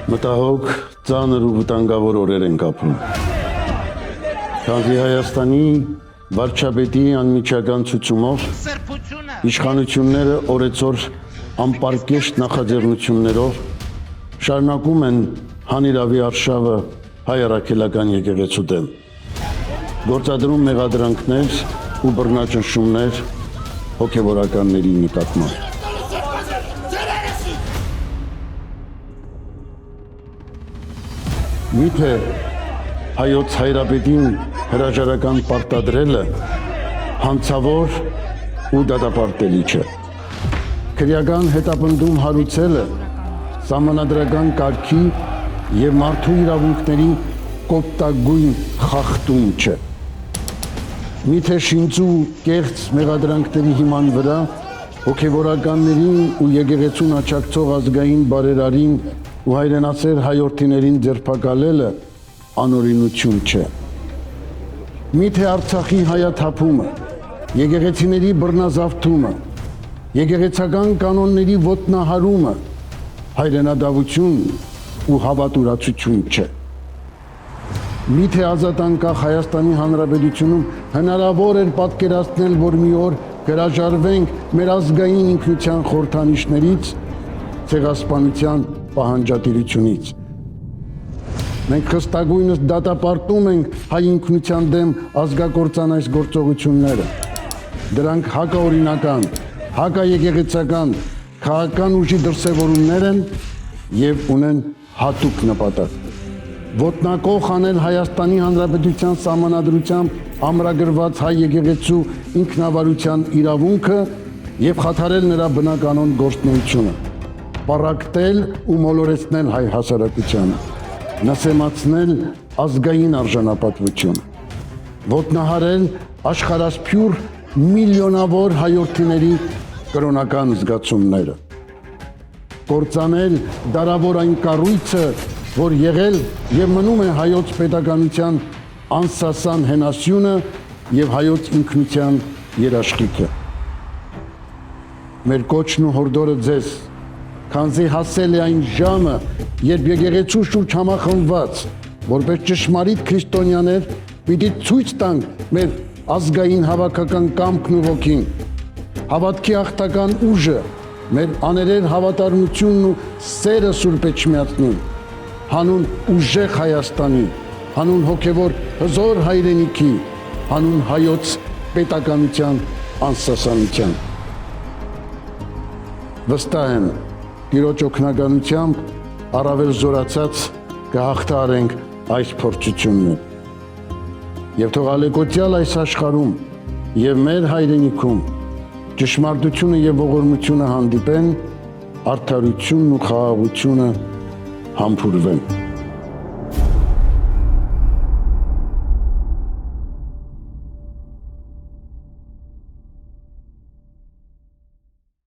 Մտահոգ, ծանր ու վտանգավոր օրեր ենք ապրում։ Քանզի Հայաստանի վարչապետի անմիջական ցուցումով իշխանությունները օրեցօր անպարկեշտ նախաձեռնություններով շարունակում են հանիրավի արշավը հայ առաքելական եկեղեցու դեմ, գործադրում մեղադրանքներ ու բռնաճնշումներ հոգևորականների նկատմամբ։ Միթե հայոց հայրապետին հրաժարական պարտադրելը հանցավոր ու դատապարտելի չէ։ Քրեական հետապնդում հարուցելը սահմանադրական կարգի եւ մարդու իրավունքների կոպտագույն խախտում չէ։ Միթե շինծու կեղծ մեղադրանքների հիման վրա հոգևորականներին ու եկեղեցուն աջակցող ազգային բարերարին ու հայրենասեր հայորդիներին ձերբակալելը անօրինություն չէ։ Միթե Արցախի հայաթափումը, եկեղեցիների բռնազավթումը, եկեղեցական կանոնների ոտնահարումը հայրենադավություն ու հավատուրացություն չէ։ Միթե ազատ անկախ Հայաստանի Հանրապետությունում հնարավոր էր պատկերացնել, որ մի օր հրաժարվենք մեր ազգային ինքնության խորհրդանիշներից, ցեղասպանության պահանջատիրությունից։ Մենք խստագույնս դատապարտում ենք հայ ինքնության դեմ ազգակործանայս գործողությունները։ Դրանք հակաօրինական, հակաեկեղեցական, քաղաքական ուժի դրսևորումներ են եւ ունեն հատուկ նպատակ։ Ոտնակող անել Հայաստանի Հանրապետության սահմանադրությամբ ամրագրված հայ եկեղեցու ինքնավարության իրավունքը եւ խաթարել նրա բնականոն գործունեությունը, պառակտել ու մոլորեցնել հայ հասարակությանը, նսեմացնել ազգային արժանապատվությունը, ոտնահարել աշխարհասփյուր միլիոնավոր հայորդիների կրոնական զգացումները, կործանել դարավոր այն կառույցը, որ եղել եւ մնում է հայոց պետականության անսասան հենասյունը եւ հայոց ինքնության երաշխիքը։ Մեր կոչն ու հորդորը ձեզ, քանզի հասել է այն ժամը, երբ եկեղեցու շուրջ համախմբված, որպես ճշմարիտ քրիստոնյաներ, պիտի ցույց տանք մեր ազգային հավաքական կամքն ու ոգին, հավատքի աղթական ուժը, մեր աներեր հավատարմությունն ու սերը Սուրբ Էջմիածնին, հանուն ուժեղ Հայաստանի, հանուն հոգևոր հզոր հայրենիքի, հանուն հայոց պետականության անսասանության։ Վստահ եմ, Տիրոջ օգնականությամբ առավել զորացած կհաղթահարենք այս փորձությունները։ Եվ թող ալեկոծյալ այս աշխարհում եւ մեր հայրենիքում ճշմարտությունը եւ ողորմությունը հանդիպեն, արդարությունն ու խաղաղությունը համբուրվեն։